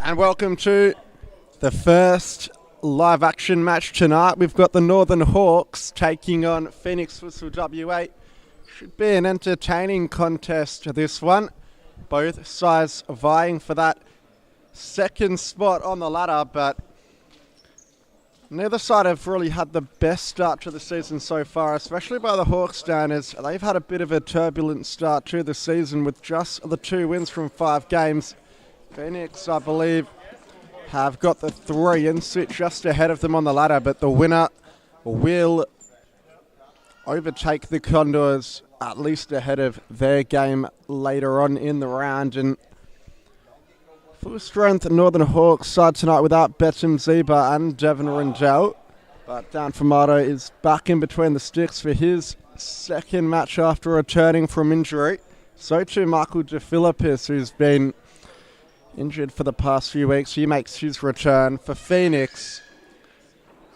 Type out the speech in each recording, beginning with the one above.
And welcome to the first live action match tonight. We've got the Northern Hawks taking on Phoenix Futsal WA. Should be an entertaining contest, this one. Both sides vying for that second spot on the ladder, but neither side have really had the best start to the season so far, especially by the Hawks standards. They've had a bit of a turbulent start to the season with just the 2 wins from 5 games. Phoenix, I believe, have got the 3 and sit just ahead of them on the ladder, but the winner will overtake the Condors at least ahead of their game later on in the round. And full strength Northern Hawks side tonight without Betim Zeba and Devon Rendell. But Dan Famato is back in between the sticks for his second match after returning from injury. So too Michael DeFilippis, who's been injured for the past few weeks. He makes his return for Phoenix.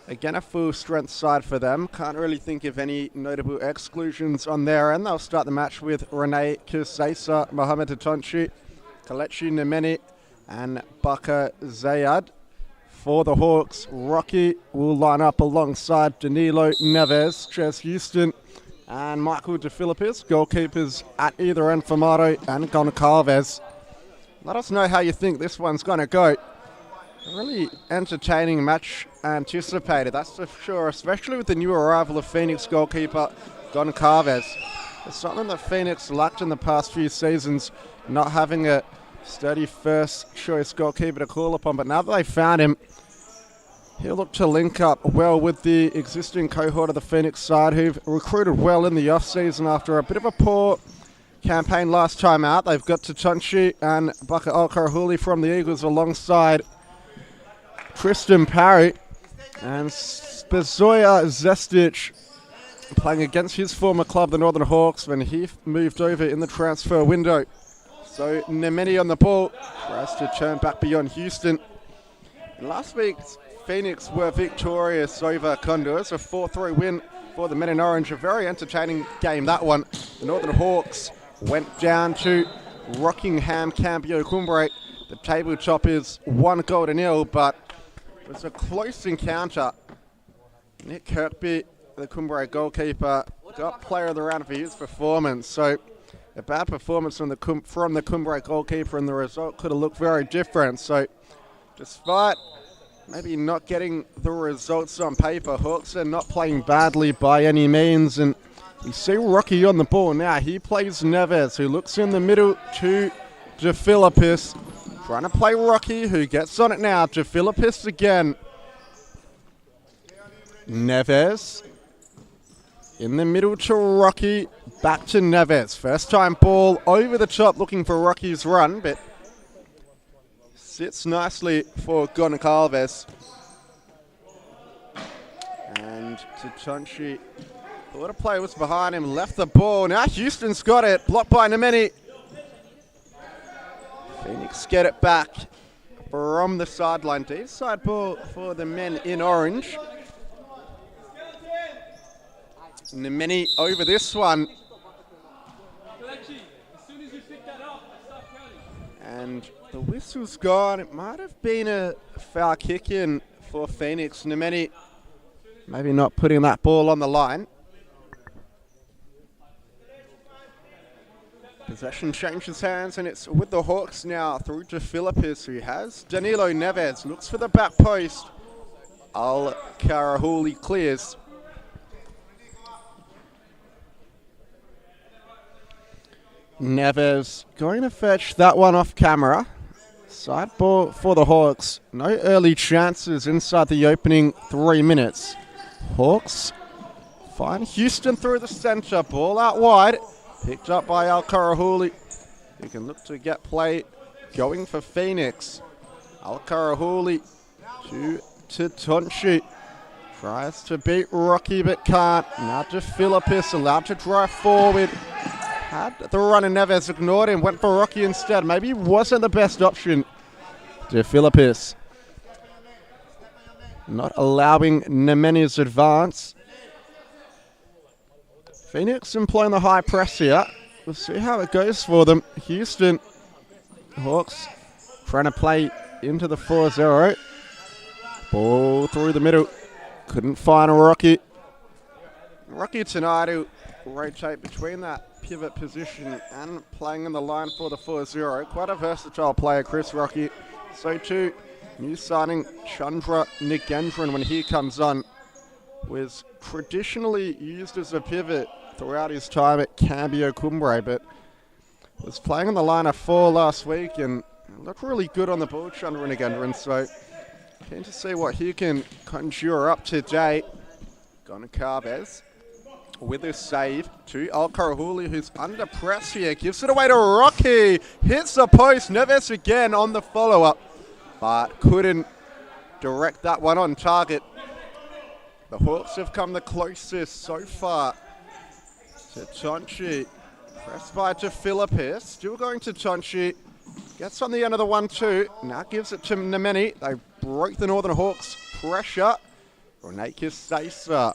Again, a full strength side for them. Can't really think of any notable exclusions on their end. They'll start the match with Renee Kusesa, Mohamed Atonchi, Kalechi Nemeni and Baka Zayad. For the Hawks, Rocky will line up alongside Danilo Neves, Ches Houston and Michael DeFilippis. Goalkeepers at either end, Famato and Goncalves. Let us know how you think this one's going to go. A really entertaining match anticipated, that's for sure, especially with the new arrival of Phoenix goalkeeper Goncalves. It's something that Phoenix lacked in the past few seasons, not having a steady first choice goalkeeper to call upon, but now that they found him, he'll look to link up well with the existing cohort of the Phoenix side, who've recruited well in the off-season after a bit of a poor campaign last time out. They've got Tatunchi and Baka Alkarahuli from the Eagles alongside Tristan Parry and Spazoya Zestic playing against his former club, the Northern Hawks, when he moved over in the transfer window. So Nemeni on the ball, tries to turn back beyond Houston. And last week, Phoenix were victorious over Condors, a 4-3 win for the men in orange. A very entertaining game, that one. The Northern Hawks went down to Rockingham Cambio Cumbre. The tabletop is 1-0, but it was a close encounter. Nick Kirkby, the Cumbre goalkeeper, got player of the round for his performance. So a bad performance from the Cumbre goalkeeper, and the result could have looked very different. So despite maybe not getting the results on paper, Hawks are not playing badly by any means. And we see Rocky on the ball now. He plays Neves, who looks in the middle to DeFilippis. Trying to play Rocky, who gets on it now. DeFilippis again. Neves in the middle to Rocky. Back to Neves. First time ball over the top, looking for Rocky's run, but sits nicely for Goncalves. And Tatunchi thought a player was behind him, left the ball. Now Houston's got it, blocked by Nemeni. Phoenix get it back from the sideline. Deep side ball for the men in orange. Nemeni over this one. And the whistle's gone. It might have been a foul kick in for Phoenix. Nemeni maybe not putting that ball on the line. Possession changes hands, and it's with the Hawks now through to Philippis, who has Danilo Neves. Looks for the back post. Al-Karahuli clears. Neves going to fetch that one off camera. Side ball for the Hawks. No early chances inside the opening 3 minutes. Hawks find Houston through the center. Ball out wide. Picked up by Al-Karahuli, who can look to get play going for Phoenix. Al-Karahuli to Tatunchi. Tries to beat Rocky but can't. Now to Philippis, allowed to drive forward. Had the run and Neves ignored him, went for Rocky instead. Maybe wasn't the best option. To Philippis. Not allowing Nemeni's advance. Phoenix employing the high press here. We'll see how it goes for them. Houston Hawks trying to play into the 4-0. Ball through the middle. Couldn't find a Rocky. Rocky tonight who rotate between that pivot position and playing in the line for the 4-0. Quite a versatile player, Chris Rocky. So too, new signing Chandra Nagendran when he comes on was traditionally used as a pivot throughout his time at Cambio Cumbre, but was playing on the line of 4 last week and looked really good on the ball, Chandra Nagendran. So keen to see what he can conjure up today. Goncalves with a save to Al-Karahuli, who's under press here. Gives it away to Rocky. Hits the post. Neves again on the follow-up, but couldn't direct that one on target. The Hawks have come the closest so far to Tonchi. Pressed by to Philippis. Still going to Tonchi. Gets on the end of the 1-2. Now gives it to Nemeni. They broke the Northern Hawks pressure. Rene Kisesa.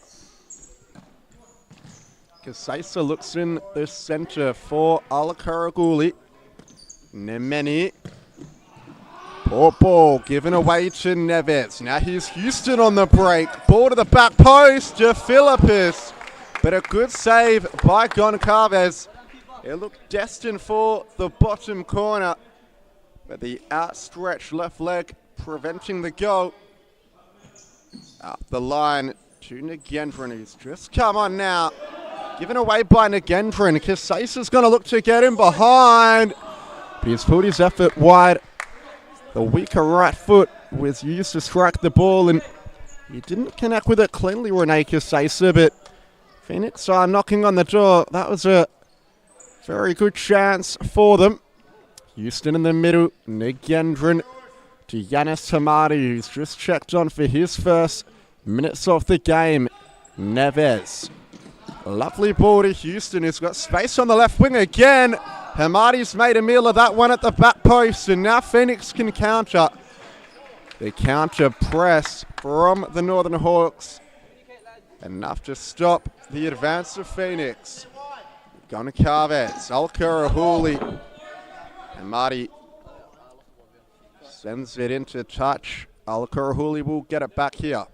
Kisesa looks in the center for Al-Karaguli. Nemeni. Poor ball given away to Neves. Now here's Houston on the break. Ball to the back post to Philippis. But a good save by Goncalves. It looked destined for the bottom corner, but the outstretched left leg preventing the goal. Up the line to Nagendran, who's just come on now. Given away by Nagendran. Kisasa's going to look to get him behind, but he's pulled his effort wide. The weaker right foot was used to strike the ball, and he didn't connect with it cleanly, Rene Kisasa, but Phoenix are knocking on the door. That was a very good chance for them. Houston in the middle. Nagendran to Yanis Hamadi, who's just checked on for his first minutes of the game. Neves. Lovely ball to Houston, who's got space on the left wing again. Hamadi's made a meal of that one at the back post, and now Phoenix can counter. The counter press from the Northern Hawks. Enough to stop the advance of Phoenix. Goncalves, Al-Karahuli. Hamadi sends it into touch. Al-Karahuli will get it back here.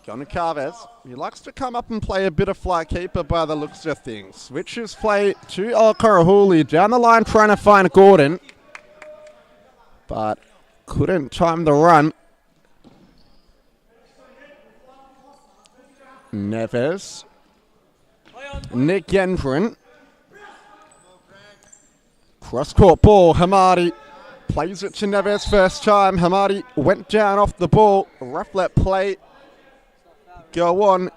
Goncalves, he likes to come up and play a bit of fly keeper by the looks of things. Switches play to Al-Karahuli, down the line trying to find Gordon, but couldn't time the run. Neves. Nagendran. Cross-court ball, Hamadi plays it to Neves first time. Hamadi went down off the ball. Ref let play go on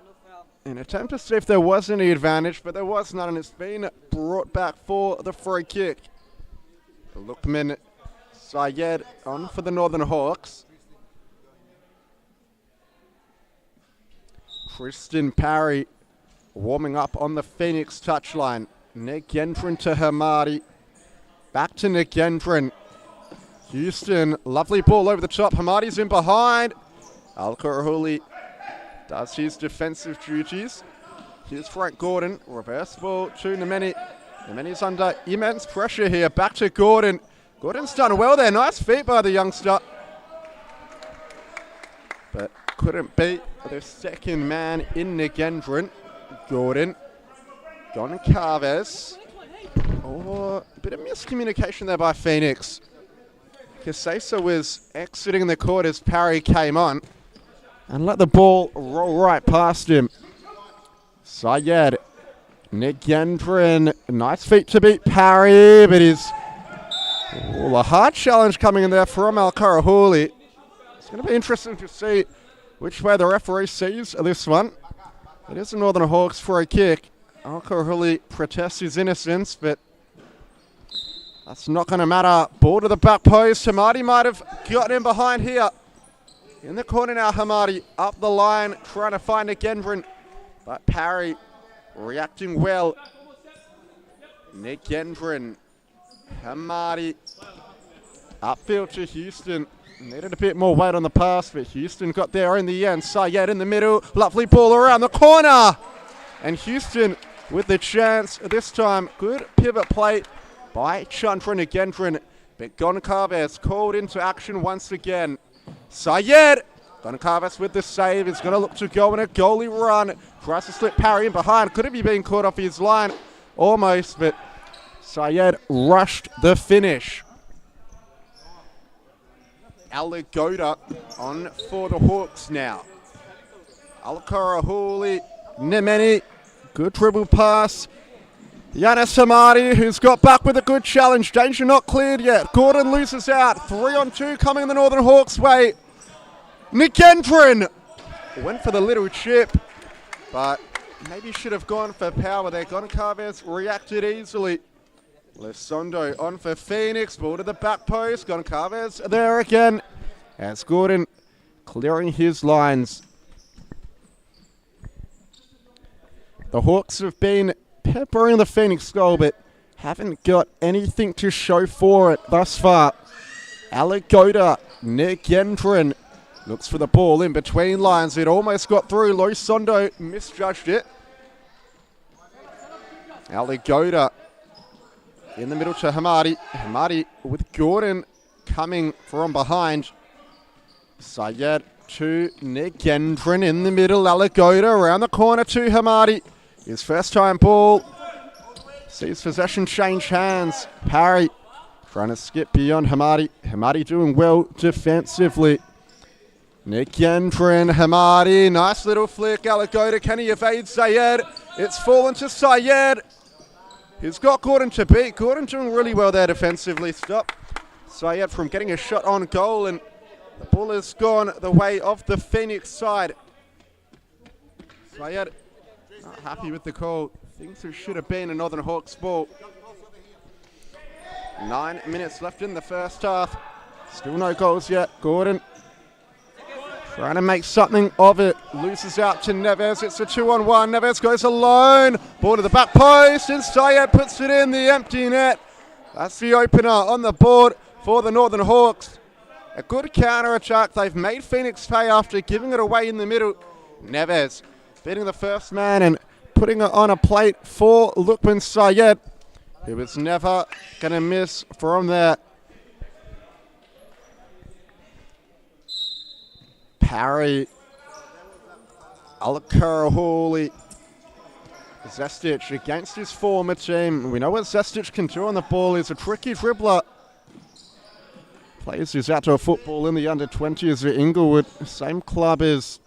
in attempt to see if there was any advantage, but there was none, and it's been brought back for the free kick. Lukman Sayed on for the Northern Hawks. Tristan Parry warming up on the Phoenix touchline. Nagendran to Hamadi. Back to Nagendran. Houston, lovely ball over the top. Hamadi's in behind. Al-Karahuli does his defensive duties. Here's Frank Gordon. Reverse ball to Nemeni. Nemeni's under immense pressure here. Back to Gordon. Gordon's done well there. Nice feet by the youngster. But couldn't beat the second man in Nagendran. Gordon. Goncalves. Oh, a bit of miscommunication there by Phoenix. Kisesa was exiting the court as Parry came on and let the ball roll right past him. Sayed. Nagendran. Nice feet to beat Parry, but he's a hard challenge coming in there from Al-Karahuli. It's going to be interesting to see which way the referee sees this one. It is a Northern Hawks free kick. Al-Karahuli protests his innocence, but that's not going to matter. Ball to the back post. Hamadi might have gotten him behind here. In the corner now, Hamadi up the line, trying to find Nagendran, but Parry reacting well. Nagendran. Hamadi. Upfield to Houston. Needed a bit more weight on the pass, but Houston got there in the end. Sayed in the middle. Lovely ball around the corner. And Houston with the chance this time. Good pivot play by Chandra Nagendran. But Goncalves called into action once again. Syed! Goncalves with the save is going to look to go in a goalie run. Tries to slip Parry in behind. Could have been caught off his line? Almost, but Syed rushed the finish. Alagoda on for the Hawks now. Alkarahuli, Nemeni, good dribble pass. Yanis Hamadi, who's got back with a good challenge. Danger not cleared yet. Gordon loses out. 3-on-2 coming in the Northern Hawks' way. Nagendran went for the little chip, but maybe should have gone for power there. Goncalves reacted easily. Lesondo on for Phoenix. Ball to the back post. Goncalves there again. As Gordon clearing his lines. The Hawks have been peppering the Phoenix goal, but haven't got anything to show for it thus far. Alagoda, Nagendran looks for the ball in between lines. It almost got through. Losondo misjudged it. Alagoda in the middle to Hamadi. Hamadi with Gordon coming from behind. Syed to Nagendran in the middle. Alagoda around the corner to Hamadi. His first time ball. Sees possession change hands. Parry trying to skip beyond Hamadi. Hamadi doing well defensively. Nagendran, Hamadi. Nice little flick. Alagoda, can he evade Syed? It's fallen to Syed. He's got Gordon to beat. Gordon doing really well there defensively. Stop Syed from getting a shot on goal, and the ball has gone the way of the Phoenix side. Syed not happy with the call. Thinks it should have been a Northern Hawks ball. 9 minutes left in the first half. Still no goals yet. Gordon trying to make something of it. Loses out to Neves. It's a 2-on-1. Neves goes alone. Ball to the back post, and Syed puts it in the empty net. That's the opener on the board for the Northern Hawks. A good counter-attack. They've made Phoenix pay after giving it away in the middle. Neves beating the first man and putting it on a plate for Lukman Syed, who was never going to miss from there. Parry, Alkarahuli, Zestic against his former team. We know what Zestic can do on the ball. He's a tricky dribbler. Plays his outdoor football in the under-20s at Inglewood. Same club as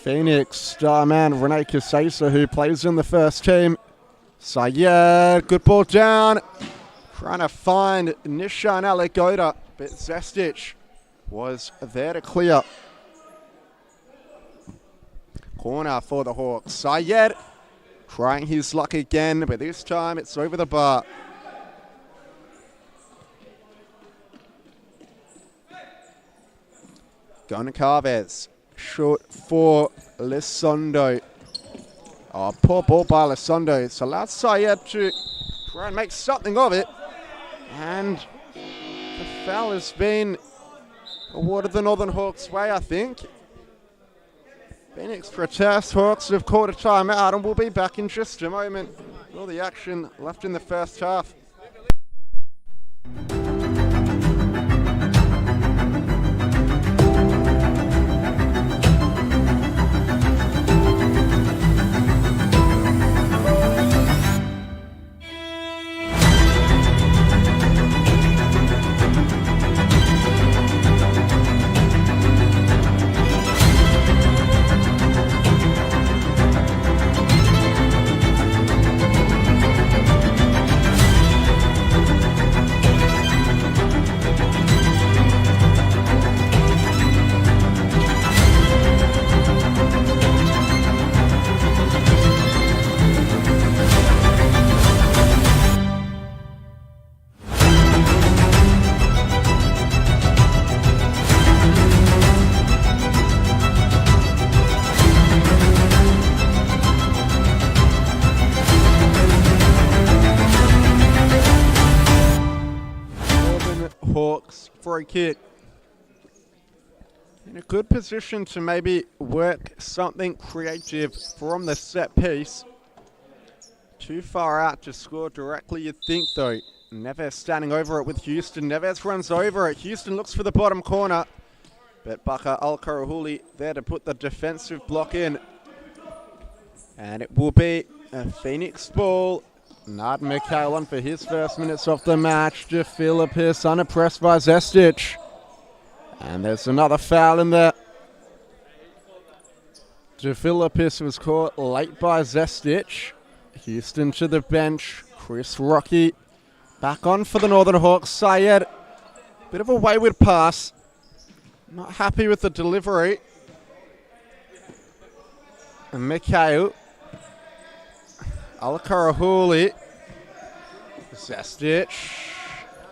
Phoenix star man Rene Kasesa, who plays in the first team. Syed, good ball down. Trying to find Nishan Alagoda, but Zestic was there to clear. Corner for the Hawks. Syed trying his luck again, but this time it's over the bar. Goncalves. Short for Lesondo. Oh, poor ball by Lesondo. It's allowed Syed to try and make something of it. And the foul has been awarded the Northern Hawks way, I think. Phoenix protest. Hawks have called a timeout, and we'll be back in just a moment. All the action left in the first half. Hawks free kick. In a good position to maybe work something creative from the set piece. Too far out to score directly, you'd think, though. Neves standing over it with Houston. Neves runs over it. Houston looks for the bottom corner. But Baka Al-Karahuli there to put the defensive block in. And it will be a Phoenix ball. Nad Mikhail on for his first minutes of the match. De Philippis unoppressed by Zestic. And there's another foul in there. De Philippis was caught late by Zestic. Houston to the bench. Chris Rocky back on for the Northern Hawks. Syed, bit of a wayward pass. Not happy with the delivery. And Mikhail. Al-Karahuli. Zestic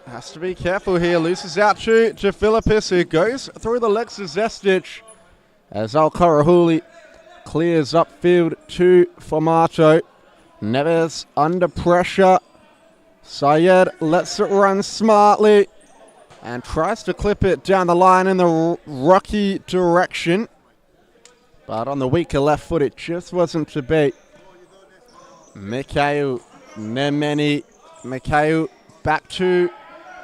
has to be careful here. Loses out to Philippis, who goes through the legs of Zestic as Al-Karahuli clears upfield to Formato. Neves under pressure. Syed lets it run smartly and tries to clip it down the line in the rocky direction. But on the weaker left foot, it just wasn't to be. Mikhail Nemeni. Mikhail back to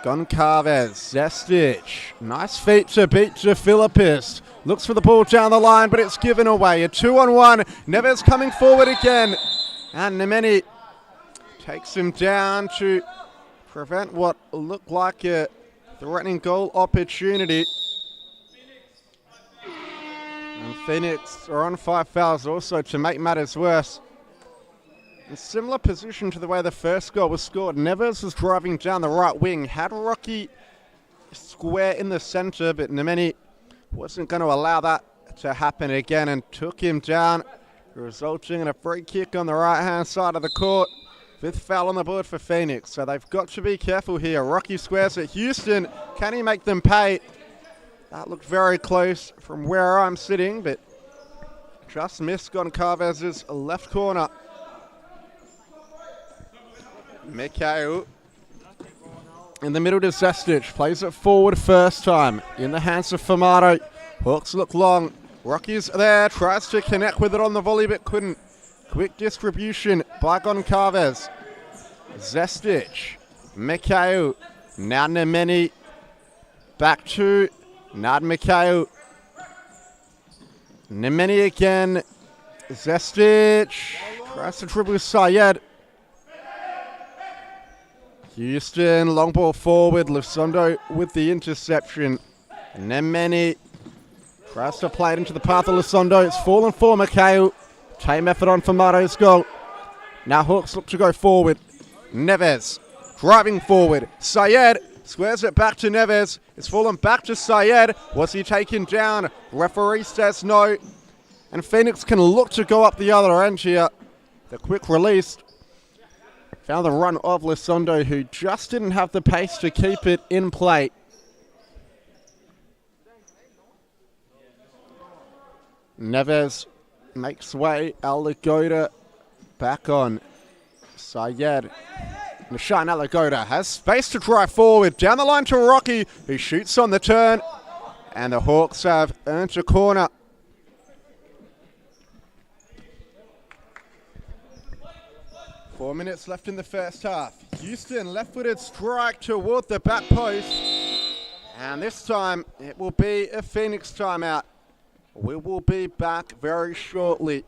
Goncalves. Zestic. Nice feet to beat De Philippis. Looks for the ball down the line, but it's given away. A 2-on-1. Neves coming forward again. And Nemeni takes him down to prevent what looked like a threatening goal opportunity. And Phoenix are on 5 fouls also to make matters worse. In similar position to the way the first goal was scored, Neves was driving down the right wing, had Rocky square in the centre, but Nemeni wasn't going to allow that to happen again and took him down, resulting in a free kick on the right-hand side of the court. 5th foul on the board for Phoenix, so they've got to be careful here. Rocky squares at Houston. Can he make them pay? That looked very close from where I'm sitting, but just missed Goncalves' left corner. Mikhail in the middle to Zestic. Plays it forward first time. In the hands of Formato. Hawks look long. Rocky's there. Tries to connect with it on the volley, but couldn't. Quick distribution by Goncalves. Zestic. Mikhail. Now Nemeni. Back to Nad Mikhail. Nemeni again. Zestic. Tries to dribble Syed. Houston, long ball forward. Lusondo with the interception. Nemeni tries to play it into the path of Lusondo. It's fallen for Mikhail. Tame effort on Formato's goal. Now Hawks look to go forward. Neves driving forward. Syed squares it back to Neves. It's fallen back to Syed. Was he taken down? Referee says no. And Phoenix can look to go up the other end here. The quick release. Found the run of Lusondo, who just didn't have the pace to keep it in play. Neves makes way. Alagoda back on. Syed. Nishan Alagoda has space to drive forward. Down the line to Rocky, who shoots on the turn. And the Hawks have earned a corner. Four minutes left in the first half. Houston left-footed strike toward the back post. And this time it will be a Phoenix timeout. We will be back very shortly.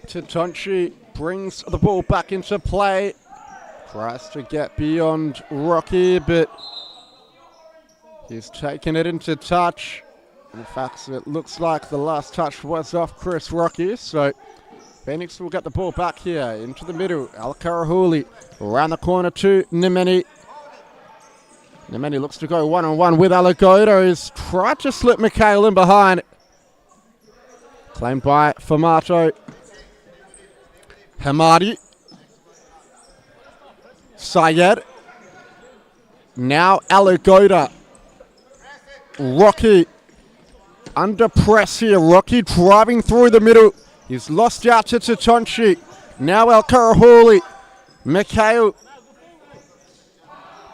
Titonchi brings the ball back into play. Tries to get beyond Rocky, but he's taken it into touch. In fact, it looks like the last touch was off Chris Rocky, so Phoenix will get the ball back here into the middle. Al-Karahuli around the corner to Nemeni. Nemeni looks to go one-on-one with Alagoda. He's tried to slip Mikhail in behind. Claimed by Famato. Hamadi. Syed. Now Alagoda. Rocky under press here. Rocky driving through the middle. He's lost out to Titonchi. Now Al-Karahuli. Mikhail.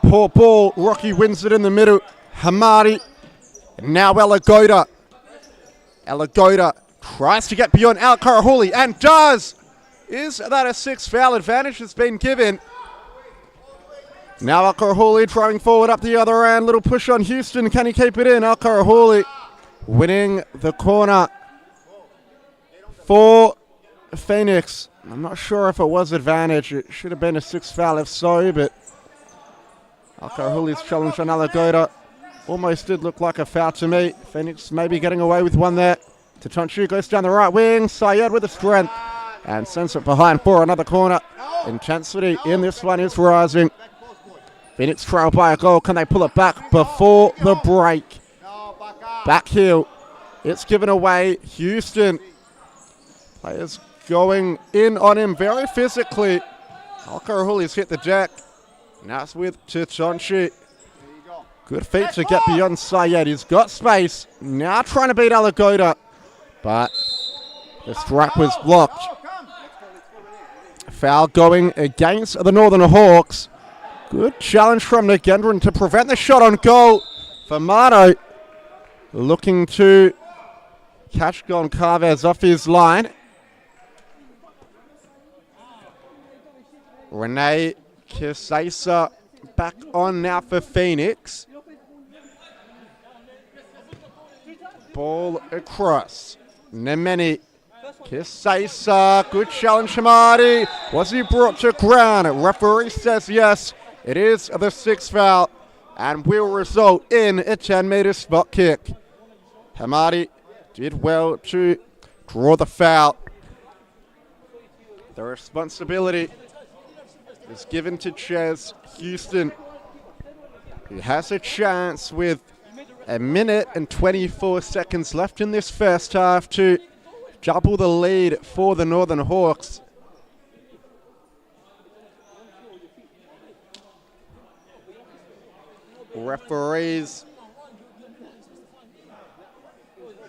Poor ball. Rocky wins it in the middle. Hamadi. Now Alagoda. Alagoda tries to get beyond Al-Karahuli and does. Is that a 6 foul advantage that's been given? Now Al-Karahuli driving forward up the other end. Little push on Houston. Can he keep it in? Al-Karahuli winning the corner for Phoenix. I'm not sure if it was advantage. It should have been a 6 foul if so, but Al-Karahuli's challenge on Alagoda almost did look like a foul to me. Phoenix maybe getting away with one there. Titonchi goes down the right wing. Syed with the strength and sends it behind for another corner. Intensity in this one is rising. Phoenix trail by a goal. Can they pull it back before the break? Back heel. It's given away. Houston. Players going in on him very physically. Al-Karahuli's hit the deck. Now it's with Titonchi. Good feet to get beyond Syed. He's got space. Now trying to beat Alagoda. But the strike was blocked. Foul going against the Northern Hawks. Good challenge from Nagendran to prevent the shot on goal. Famato looking to catch Goncalves off his line. Rene Kisesa back on now for Phoenix. Ball across. Nemeni. Kisesa. Good challenge, Hamadi. Was he brought to ground? Referee says yes. It is the 6th foul and will result in a 10-meter spot kick. Hamadi did well to draw the foul. The responsibility is given to Ches Houston, who has a chance with a minute and 24 seconds left in this first half to double the lead for the Northern Hawks. Referees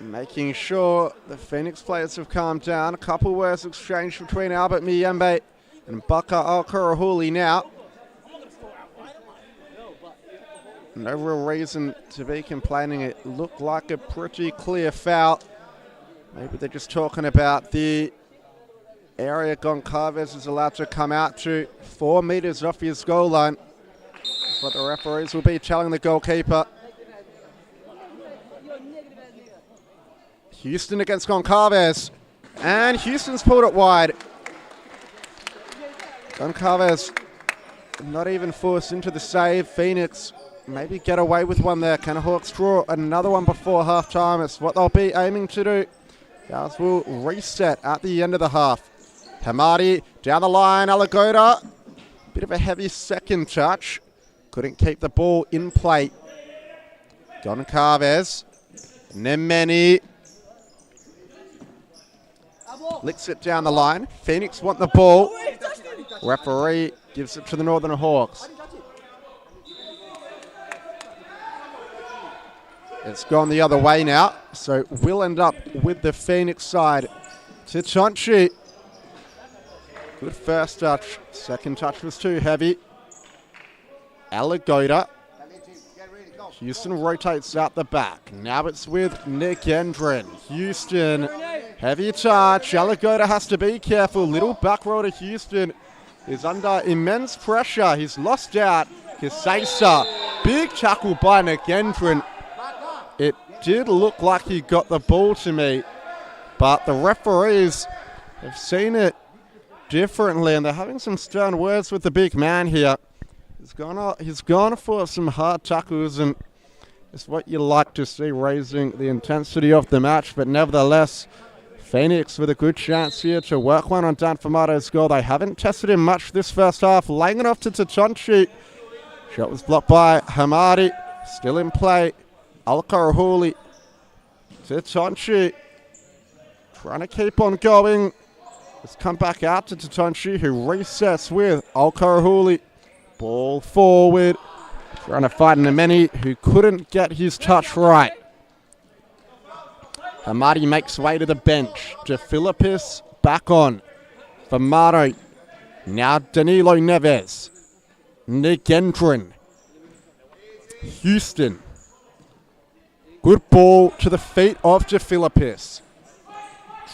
making sure the Phoenix players have calmed down. A couple words exchanged between Albert Miyembe and Baka Al-Karahuli now. No real reason to be complaining. It looked like a pretty clear foul. Maybe they're just talking about the area Goncalves is allowed to come out to 4 meters off his goal line. That's what the referees will be telling the goalkeeper. Houston against Goncalves. And Houston's pulled it wide. Goncalves not even forced into the save. Phoenix maybe get away with one there. Can Hawks draw another one before half-time? It's what they'll be aiming to do. Guys will reset at the end of the half. Hamadi down the line. Alagoda. Bit of a heavy second touch. Couldn't keep the ball in play. Goncalves. Nemeni. Licks it down the line. Phoenix want the ball. Referee gives it to the Northern Hawks. It's gone the other way now, so we'll end up with the Phoenix side. Titonchi. Good first touch. Second touch was too heavy. Alagoda. Houston rotates out the back. Now it's with Nagendran. Houston. Heavy touch. Alagoda has to be careful. Little back row to Houston. Is under immense pressure. He's lost out. Kisesa. Big tackle by Nagendran. It did look like he got the ball to me, but the referees They've seen it differently, and they're having some stern words with the big man here. He's gone for some hard tackles, and it's what you like to see, raising the intensity of the match. But nevertheless, Phoenix with a good chance here to work one on Dan Famato's goal. They haven't tested him much this first half. Laying it off to Tatonchi. Shot was blocked by Hamadi. Still in play. Al-Karahuli. Tatonchi trying to keep on going. Let's come back out to Tatonchi, who resets with Al-Karahuli. Ball forward. Trying to fight Nemeni, who couldn't get his touch right. Hamadi makes way to the bench. De Philippis back on. Famato. Now Danilo Neves. Nigendrin. Houston. Good ball to the feet of De Philippis.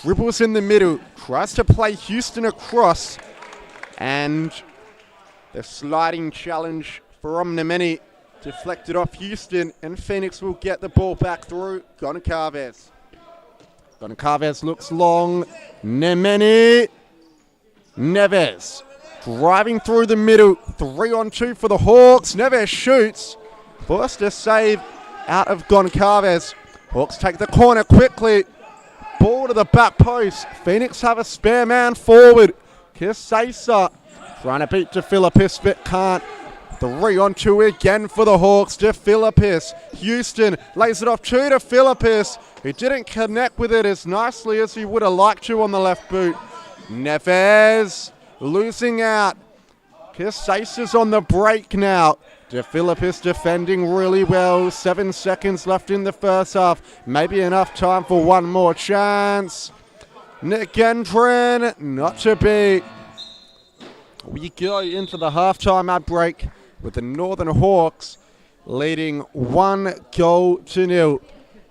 Dribbles in the middle. Tries to play Houston across. And the sliding challenge from Nemeni deflected off Houston, and Phoenix will get the ball back through Goncalves. Goncalves looks long. Nemeni. Neves driving through the middle. 3-on-2 for the Hawks. Neves shoots. Forced a save out of Goncalves. Hawks take the corner quickly. Ball to the back post. Phoenix have a spare man forward. Kisesa trying to beat De Philippis, but can't. 3-on-2 again for the Hawks. De Philippis. Houston lays it off to De Philippis, who didn't connect with it as nicely as he would have liked to on the left boot. Neves losing out. Kisasa's on the break now. De Philippis defending really well. 7 seconds left in the first half. Maybe enough time for one more chance. Nigendrin, not to be. We go into the halftime ad break with the Northern Hawks leading 1-0.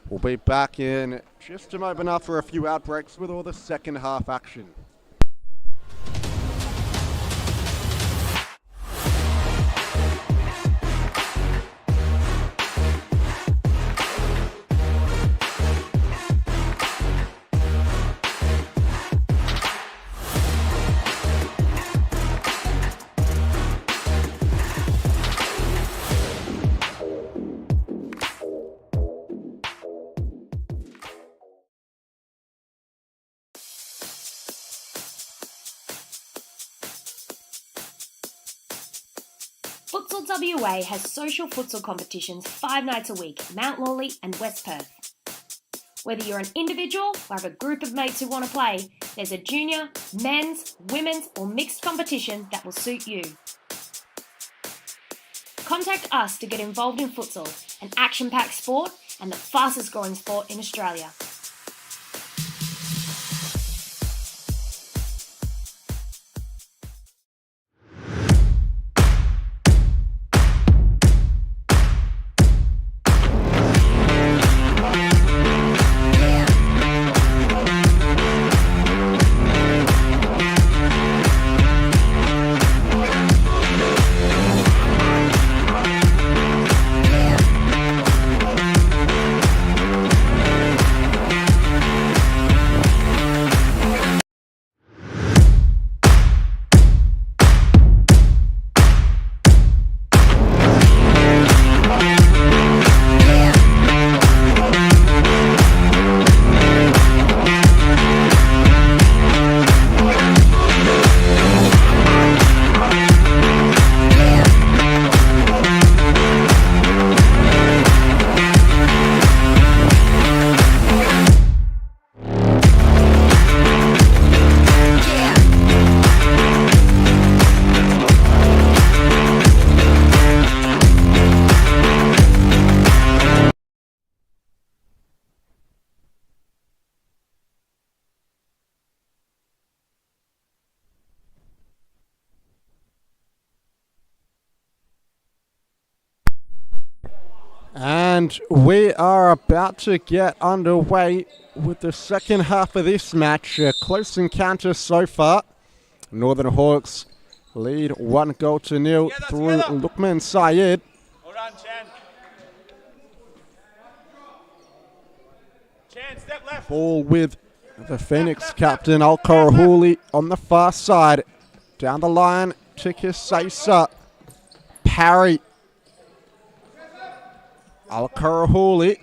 We'll be back in just a moment after a few outbreaks with all the second half action. Futsal WA has social futsal competitions 5 nights a week in Mount Lawley and West Perth. Whether you're an individual or have a group of mates who want to play, there's a junior, men's, women's or mixed competition that will suit you. Contact us to get involved in futsal, an action-packed sport and the fastest growing sport in Australia. And we are about to get underway with the second half of this match. A close encounter so far. Northern Hawks lead 1-0 through Lukman Syed. Hold on, Chen, step left. Ball with the Phoenix captain, Al-Karahuli, on the far side. Down the line to Kisaisa. Parry. Al-Karahuli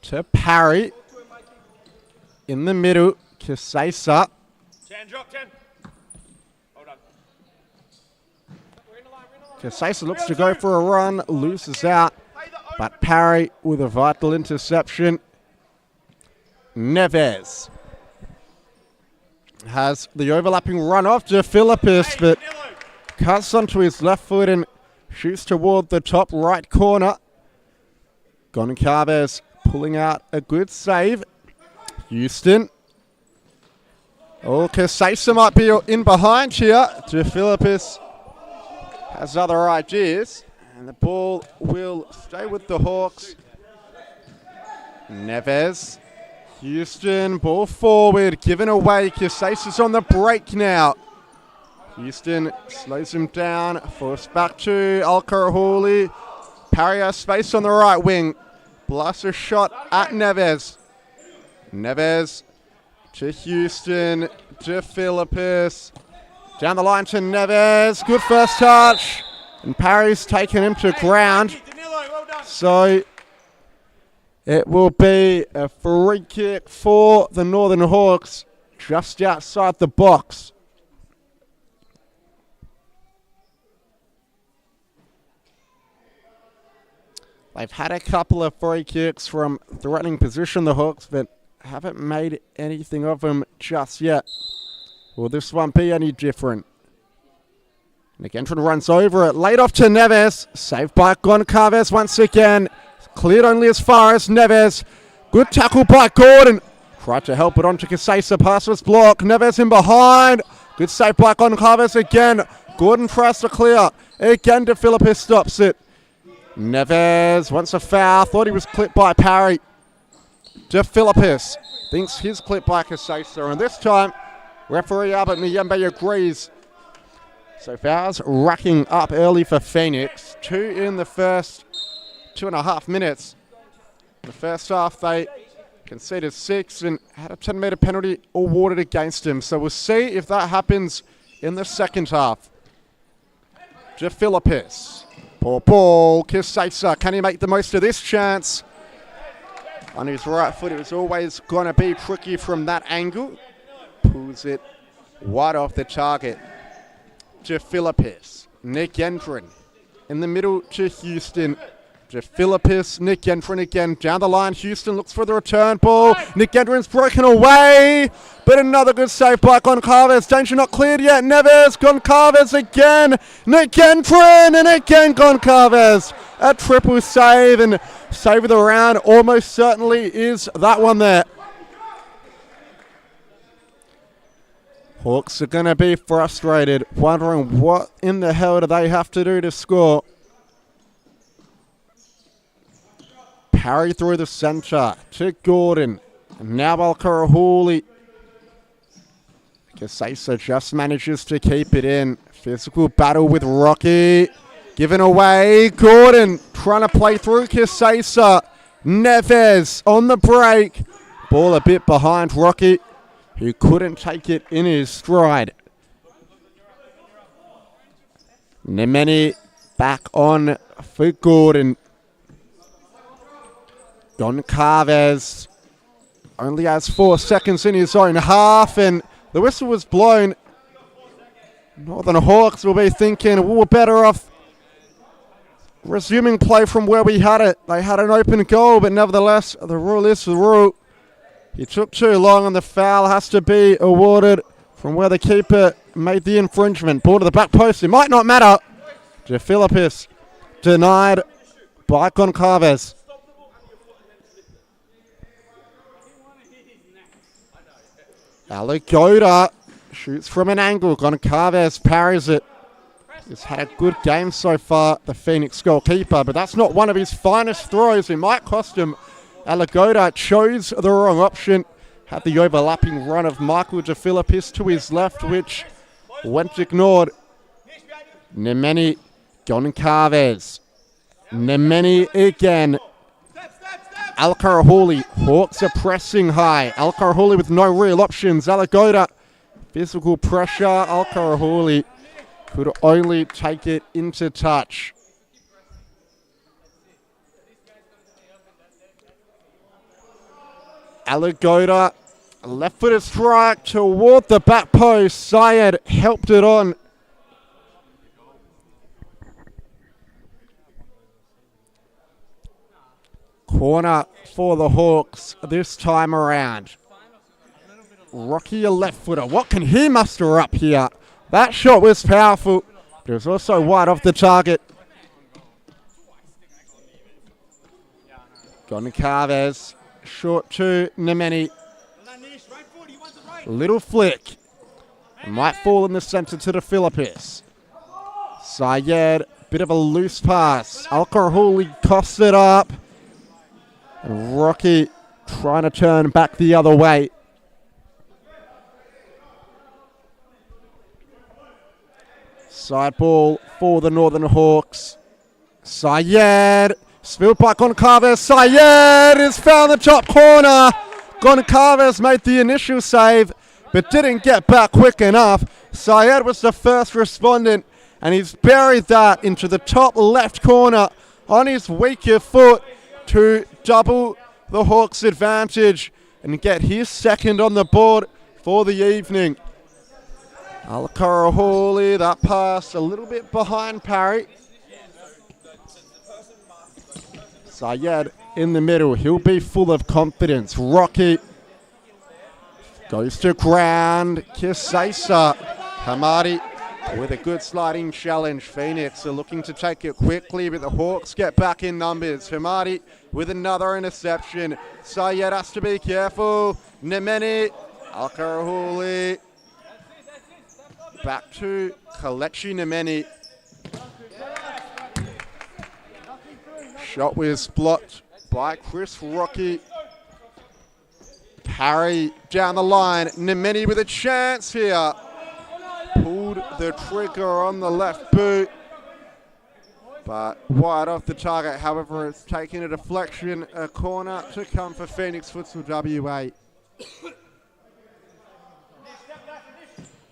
to Parry. In the middle, Kisaisa. 10, drop 10. Hold on. Kisaisa looks to go for a run, loses out, but Parry with a vital interception. Neves has the overlapping run off to Philippus, but cuts onto his left foot and shoots toward the top right corner. Goncalves pulling out a good save. Houston. Oh, Kisaisa might be in behind here. De Philippus has other ideas, and the ball will stay with the Hawks. Neves. Houston, ball forward, given away. Kisaisa's on the break now. Houston slows him down, forced back to Al-Karahuli. Parry has space on the right wing. Blasts a shot at Neves. Neves to Houston, to Philippus. Down the line to Neves. Good first touch. And Parry's taken him to ground. So it will be a free kick for the Northern Hawks just outside the box. They've had a couple of free kicks from threatening position, the Hawks, but haven't made anything of them just yet. Will this one be any different? Nick Entrin runs over it, laid off to Neves. Saved by Goncalves once again. Cleared only as far as Neves. Good tackle by Gordon. Tried to help it on to Kisaisa. Pass was blocked. Neves in behind. Good save by Goncalves again. Gordon tries to clear. Again, De Philippus stops it. Neves wants a foul. Thought he was clipped by Parry. De Philippus thinks he's clipped by Kisaisa. And this time, referee Albert Miyembe agrees. So fouls racking up early for Phoenix. 2 in the first 2.5 minutes. In the first half, they conceded 6 and had a 10-meter penalty awarded against him. So we'll see if that happens in the second half. De Philippus. Poor ball. Kisaisa. Can he make the most of this chance? On his right foot, it was always going to be tricky from that angle. Pulls it wide off the target. De Philippus. Nick Entrin. In the middle to Houston. De Philippus, Nick Entrin again. Down the line, Houston looks for the return ball. Nick Entrin's broken away. But another good save by Goncalves. Danger not cleared yet. Neves, Goncalves again. Nick Entrin, and again Goncalves. A triple save, and save of the round almost certainly is that one there. Hawks are going to be frustrated, wondering what in the hell do they have to do to score. Parry through the centre to Gordon. And now Al-Karahuli. Kisaisa just manages to keep it in. Physical battle with Rocky. Given away. Gordon trying to play through Kisaisa. Neves on the break. Ball a bit behind Rocky, who couldn't take it in his stride. Nemeni back on for Gordon. Goncalves only has 4 seconds in his own half, and the whistle was blown. Northern Hawks will be thinking, we were better off resuming play from where we had it. They had an open goal, but nevertheless, the rule is the rule. He took too long, and the foul has to be awarded from where the keeper made the infringement. Ball to the back post. It might not matter. De Philippus denied by Goncalves. Alagoda shoots from an angle. Goncalves parries it. He's had a good game so far, the Phoenix goalkeeper, but that's not one of his finest throws. It might cost him. Alagoda chose the wrong option. Had the overlapping run of Michael De Philippus to his left, which went ignored. Nemeni, Goncalves. Nemeni again. Al-Karahuli. Hawks are pressing high. Al-Karahuli with no real options. Alagoda, physical pressure. Al-Karahuli could only take it into touch. Alagoda, left-footed strike toward the back post. Syed helped it on. Corner for the Hawks this time around. Rocky, a left-footer. What can he muster up here? That shot was powerful, but it was also wide off the target. Goncalves, short to Nemeni. Little flick. It might fall in the centre to the Philippines. Syed, bit of a loose pass. Al-Karahuli costs it up. And Rocky trying to turn back the other way. Side ball for the Northern Hawks. Syed, spilled by Goncalves. Syed has found the top corner. Goncalves made the initial save, but didn't get back quick enough. Syed was the first respondent, and he's buried that into the top left corner on his weaker foot to double the Hawks' advantage and get his second on the board for the evening. Al-Karahuli, that pass a little bit behind Parry. Syed in the middle, he'll be full of confidence. Rocky goes to ground. Kisesa, Hamadi with a good sliding challenge. Phoenix are looking to take it quickly, but the Hawks get back in numbers. Hamadi with another interception. Syed has to be careful. Nemeni, Al-Karahuli. Back to Kalechi Nemeni. Shot was blocked by Chris Rocky. Parry down the line. Nemeni with a chance here. Pulled the trigger on the left boot, but wide off the target. However, it's taken a deflection, a corner to come for Phoenix Futsal WA.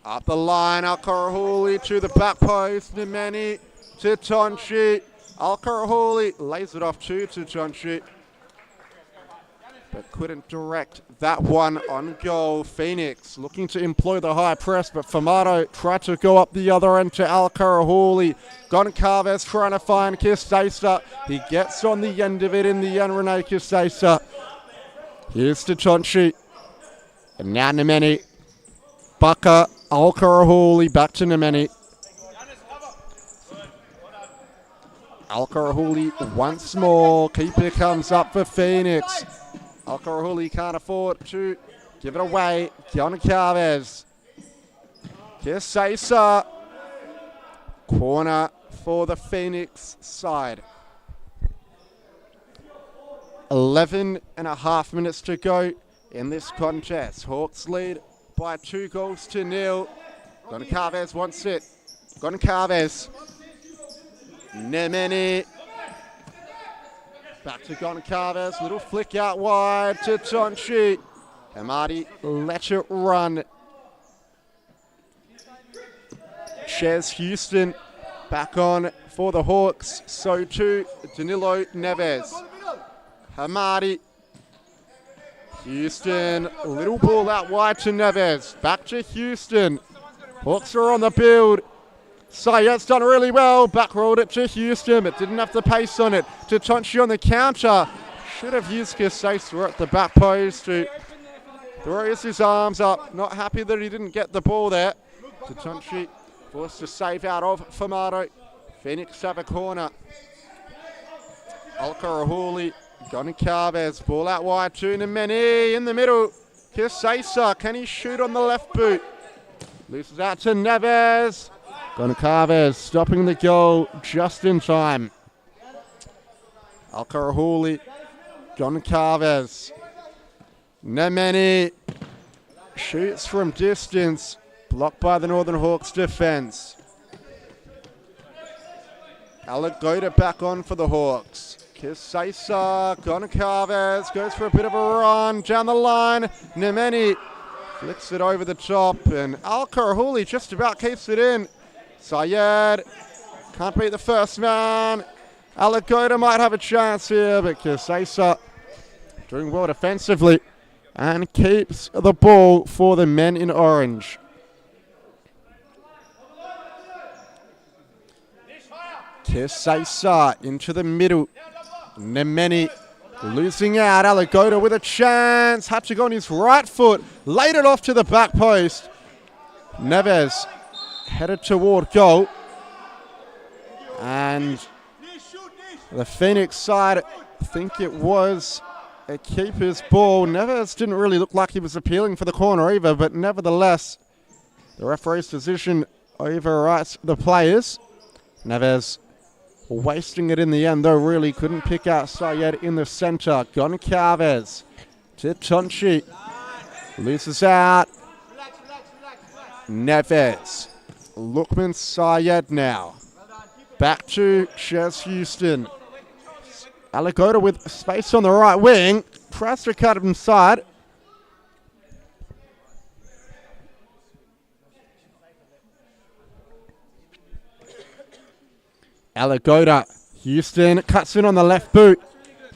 Up the line, Al-Karahuli to the back post. Nemeni to Tonchi. Al-Karahuli lays it off to Tonchi, but couldn't direct that one on goal. Phoenix looking to employ the high press, but Famato tried to go up the other end to Al-Karahuli. Goncalves trying to find Kisesa. He gets on the end of it in the end, Rene Kisesa. Here's to Tonchi. And now Nemeni. Baka, Al-Karahuli, back to Nemeni. Al-Karahuli once more. Keeper comes up for Phoenix. Al-Karahuli can't afford to give it away. Goncalves. Kisesa. Corner for the Phoenix side. 11.5 minutes to go in this contest. Hawks lead by 2-0. Goncalves wants it. Goncalves. Nemeni. Back to Goncalves. Little flick out wide to Tonchi. Hamadi let it run. Shez Houston back on for the Hawks. So too Danilo Neves. Hamadi. Houston, a little ball out wide to Neves. Back to Houston. Hawks are on the build. Syed's done really well. Back rolled it to Houston, but didn't have the pace on it. To Tonchi on the counter. Should have used Kisesa at the back post to throws his arms up. Not happy that he didn't get the ball there. To Tonchi, forced to save out of Famato. Phoenix have a corner. Al-Karahuli. Goncalves, ball out wide to Nemeni in the middle. Kisesa, can he shoot on the left boot? Loses out to Neves. Goncalves stopping the goal just in time. Al-Karahuli, Goncalves. Nemeni shoots from distance, blocked by the Northern Hawks defense. Alagoda back on for the Hawks. Kisesa, Goncalves goes for a bit of a run down the line. Nemeni flicks it over the top, and Al-Karahuli just about keeps it in. Sayed can't beat the first man. Alagoda might have a chance here, but Kisesa doing well defensively and keeps the ball for the men in orange. Kisesa into the middle. Nemeni losing out. Alagoda with a chance. Had to go on his right foot. Laid it off to the back post. Neves headed toward goal. And the Phoenix side, I think it was a keeper's ball. Neves didn't really look like he was appealing for the corner either, but nevertheless, the referee's decision overwrites the players. Neves wasting it in the end, though, really couldn't pick out Sayed in the centre. Goncalves to Tonchi. Loses out. Neves. Lookman Sayed now. Back to Shez Houston. Alagoda with space on the right wing. Tries to cut him inside. Alagoda. Houston cuts in on the left boot,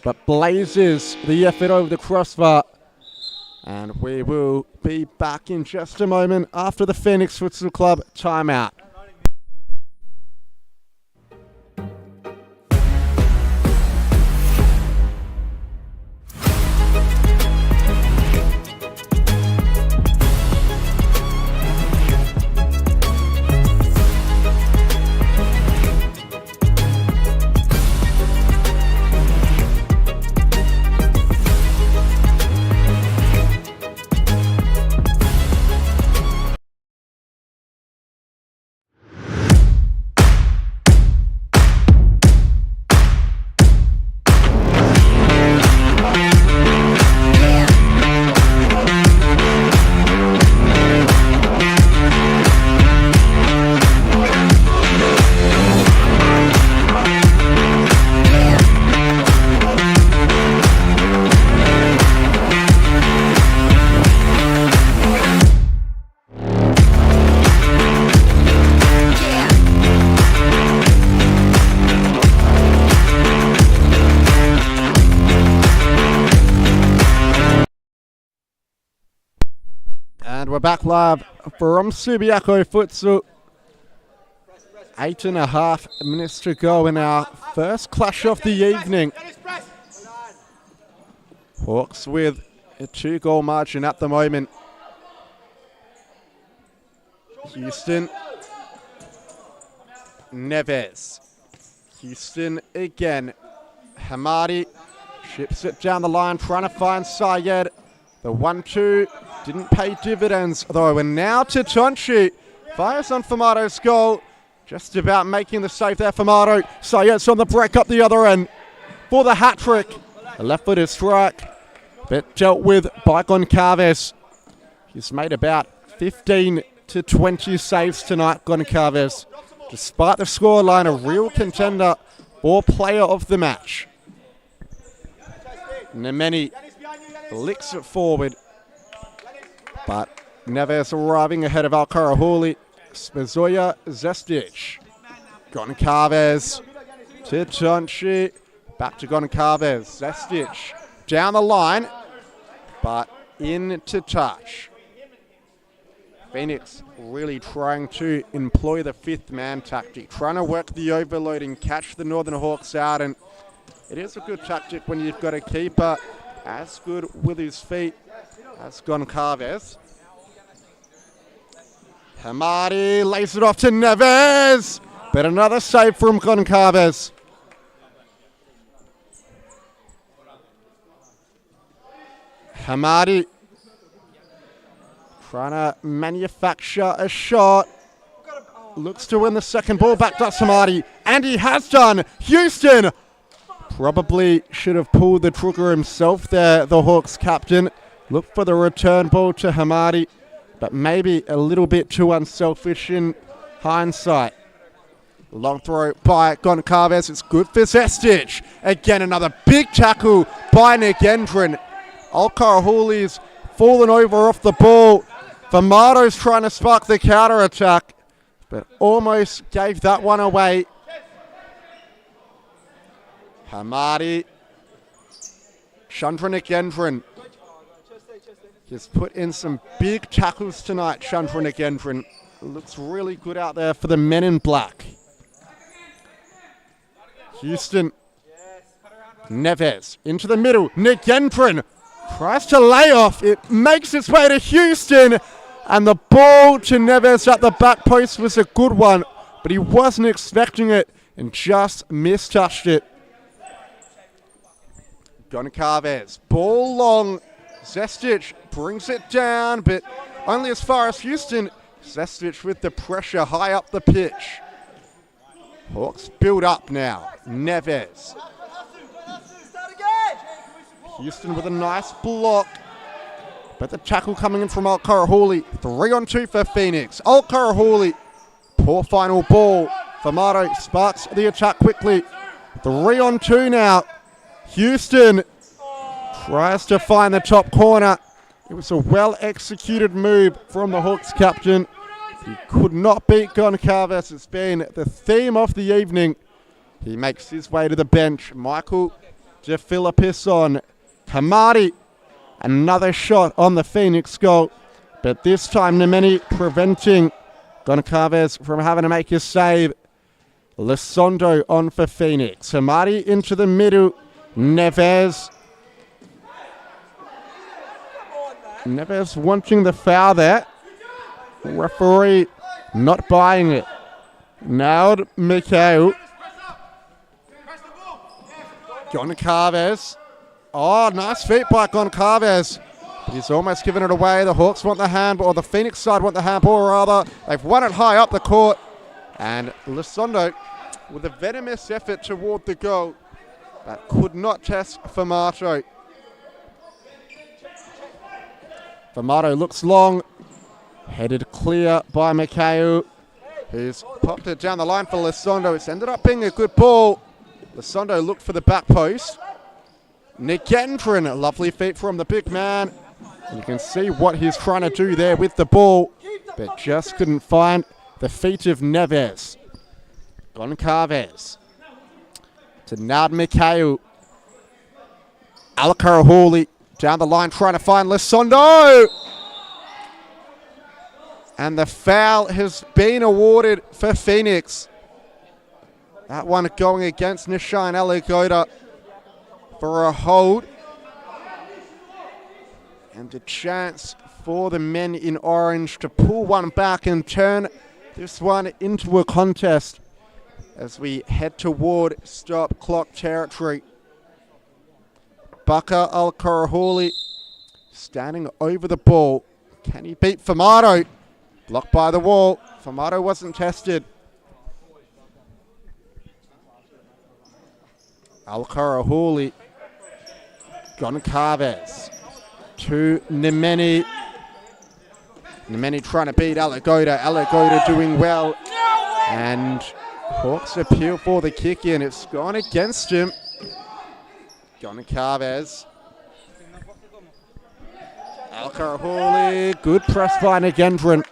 but blazes the effort over the crossbar. And we will be back in just a moment after the Phoenix Futsal Club timeout. And we're back live from Subiaco Futsal. 8.5 minutes to go in our first clash of the evening. Hawks with a 2-goal margin at the moment. Houston. Neves. Houston again. Hamadi ships it down the line, trying to find Sayed. The 1-2 didn't pay dividends, though. And now to Tonchi. Fires on Famado's goal. Just about making the save there, Famado. Sayed's on the break up the other end for the hat-trick. A left-footed strike, but dealt with by Goncalves. He's made about 15 to 20 saves tonight, Goncalves. Despite the scoreline, a real contender or player of the match. Nemeni licks it forward, but Neves arriving ahead of Al-Karahuli. Spazoya Zestic. Goncalves to Tonchi. Back to Goncalves. Zestic down the line, but into touch. Phoenix really trying to employ the fifth man tactic, trying to work the overload and catch the Northern Hawks out, and it is a good tactic when you've got a keeper as good with his feet as Goncalves. Hamadi lays it off to Neves, but another save from Goncalves. Hamadi trying to manufacture a shot. Looks to win the second ball. Back to Hamadi, and he has done. Houston probably should have pulled the trigger himself there, the Hawks captain. Look for the return ball to Hamadi, but maybe a little bit too unselfish in hindsight. Long throw by Goncalves. It's good for Zestic. Again, another big tackle by Nigendrin. Alkarahouli's fallen over off the ball. Famato's trying to spark the counter attack, but almost gave that one away. Hamadi. Chandra Nigendrin. He's put in some big tackles tonight, Chandra Nigendrin. Looks really good out there for the men in black. Houston. Neves into the middle. Nigendrin tries to lay off. It makes its way to Houston. And the ball to Neves at the back post was a good one, but he wasn't expecting it and just mistouched it. Goncalves, ball long. Zestic brings it down, but only as far as Houston. Zestic with the pressure high up the pitch. Hawks build up now. Neves. Houston with a nice block. But the tackle coming in from Alkarahouli. 3-on-2 for Phoenix. Alkarahouli. Poor final ball. Famato sparks the attack quickly. 3-on-2 now. Houston tries to find the top corner. It was a well-executed move from the Hawks captain. He could not beat Goncalves. It's been the theme of the evening. He makes his way to the bench. Michael DeFilippis on. Hamadi. Another shot on the Phoenix goal. But this time Nemeni preventing Goncalves from having to make his save. Lisondo on for Phoenix. Hamadi into the middle. Neves. Neves wanting the foul there. Referee not buying it. Nailed Mikhail. Goncalves. Oh, nice feet by Goncalves. He's almost given it away. The Hawks want the handball, or the Phoenix side want the handball rather. They've won it high up the court. And Lisondo with a venomous effort toward the goal. That could not test Famato. Famato looks long. Headed clear by Mikhail, who's popped it down the line for Lisondo. It's ended up being a good ball. Lisondo looked for the back post. Nigendrin, lovely feet from the big man. And you can see what he's trying to do there with the ball, but just couldn't find the feet of Neves. Goncalves to Naud Mikhail. Alkarahouli down the line trying to find Lisondo. And the foul has been awarded for Phoenix. That one going against Nishan Alagoda for a hold. And a chance for the men in orange to pull one back and turn this one into a contest as we head toward stop clock territory. Bakar Alkarahouli standing over the ball. Can he beat Famato? Blocked by the wall. Famato wasn't tested. Alkarahouli. Goncalves to Nemeni. Nemeni trying to beat Alagoda. Alagoda doing well. And Hawks appeal for the kick in. It's gone against him. Goncalves. Alkarahouli. Good press by Nigendrin.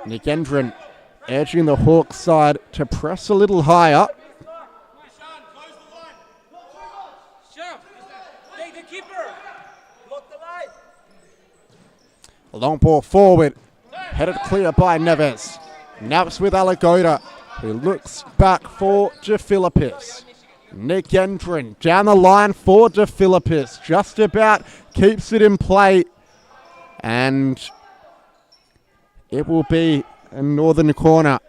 Nigendrin edging the Hawks side to press a little higher. A long ball forward, headed clear by Neves. Now it's with Alagoda, who looks back for DeFilippis. Nigendrin down the line for DeFilippis. Just about keeps it in play. And it will be a northern corner.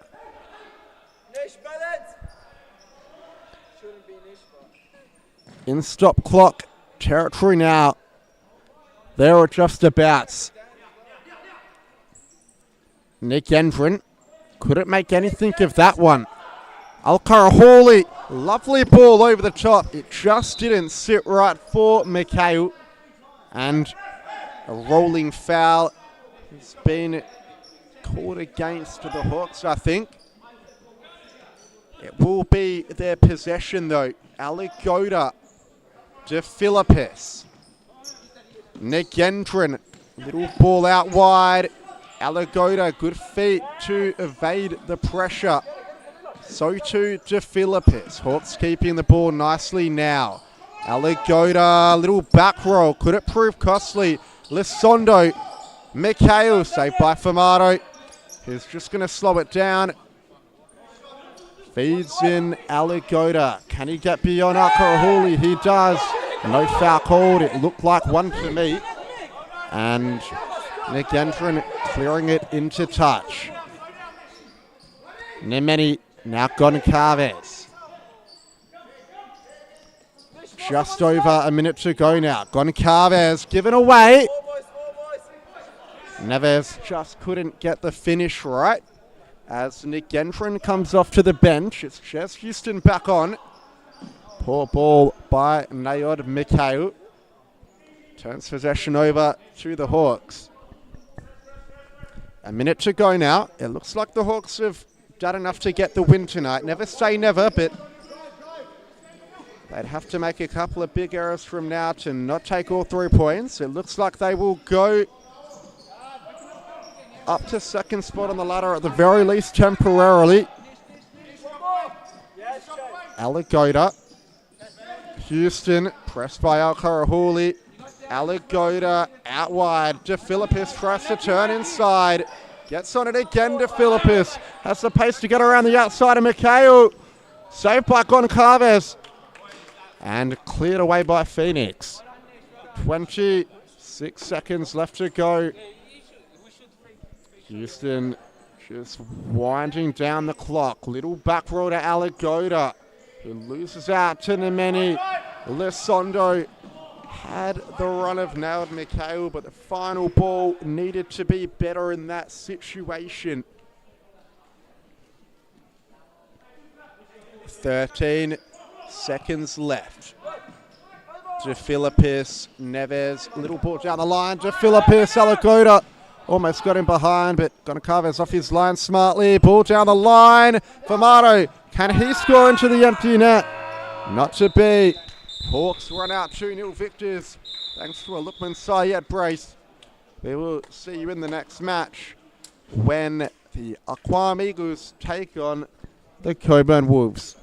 In stop clock territory now. There are just abouts. Nigendrin couldn't make anything of that one. Alkarahouli, lovely ball over the top. It just didn't sit right for Mikhail. And a rolling foul has been called against the Hawks, I think. It will be their possession, though. Aligoda to Philippis. Nagendran, little ball out wide. Aligoda, good feet to evade the pressure. So too to Philippis. Hawks keeping the ball nicely now. Aligoda, little back roll. Could it prove costly? Lisondo. Mikhail, saved by Famato. He's just going to slow it down. Feeds in Aligoda. Can he get beyond Akarahuli? He does. No foul called. It looked like one to me. And Nagendran clearing it into touch. Nemeni now Goncalves. Just over a minute to go now. Goncalves given away. Neves just couldn't get the finish right. As Nagendran comes off to the bench, it's Jess Houston back on. Poor ball by Nayod Mikhail. Turns possession over to the Hawks. A minute to go now. It looks like the Hawks have done enough to get the win tonight. Never say never, but they'd have to make a couple of big errors from now to not take all 3 points. It looks like they will go up to second spot on the ladder at the very least temporarily. Aligoda. Houston pressed by Al-Karahuli. Aligoda out wide. De Philippis tries to turn inside. Gets on it again. De Philippis has the pace to get around the outside of Mikhail. Saved by Goncalves. And cleared away by Phoenix. 26 seconds left to go. Houston just winding down the clock. Little back row to Aligoda, who loses out to Nemeni. Lisondo had the run of nailed Mikhail, but the final ball needed to be better in that situation. 13 seconds left. De Philippis, Neves, little ball down the line. De Philippis, Aligoda. Almost got him behind, but Goncalves off his line smartly. Ball down the line. Famato, can he score into the empty net? Not to be. Hawks run out 2-0 victors. Thanks to a Lukman Syed brace. We will see you in the next match when the Aquam Eagles take on the Coburn Wolves.